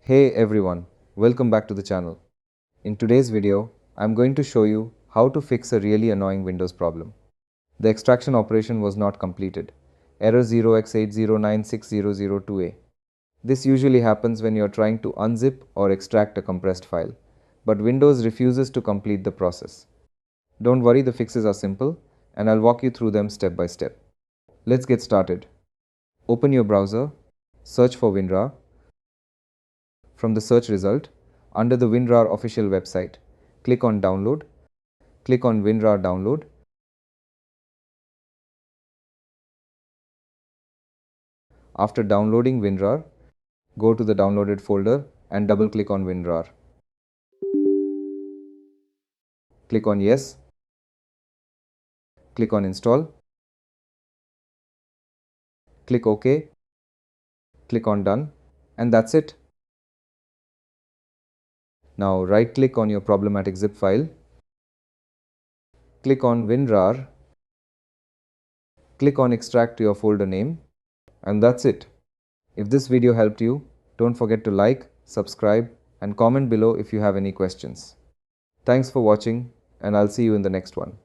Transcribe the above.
Hey everyone, welcome back to the channel. In today's video, I'm going to show you how to fix a really annoying Windows problem. The extraction operation was not completed. Error 0x8096002A. This usually happens when you're trying to unzip or extract a compressed file, but Windows refuses to complete the process. Don't worry, the fixes are simple, and I'll walk you through them step by step. Let's get started. Open your browser, search for WinRAR. From the search result, under the WinRAR official website, click on Download. Click on WinRAR Download. After downloading WinRAR, go to the downloaded folder and double-click on WinRAR. Click on Yes. Click on Install. Click OK. Click on Done. And that's it. Now right-click on your problematic zip file. Click on WinRAR. Click on Extract to your folder name. And that's it. If this video helped you, don't forget to like, subscribe, and comment below if you have any questions. Thanks for watching, and I'll see you in the next one.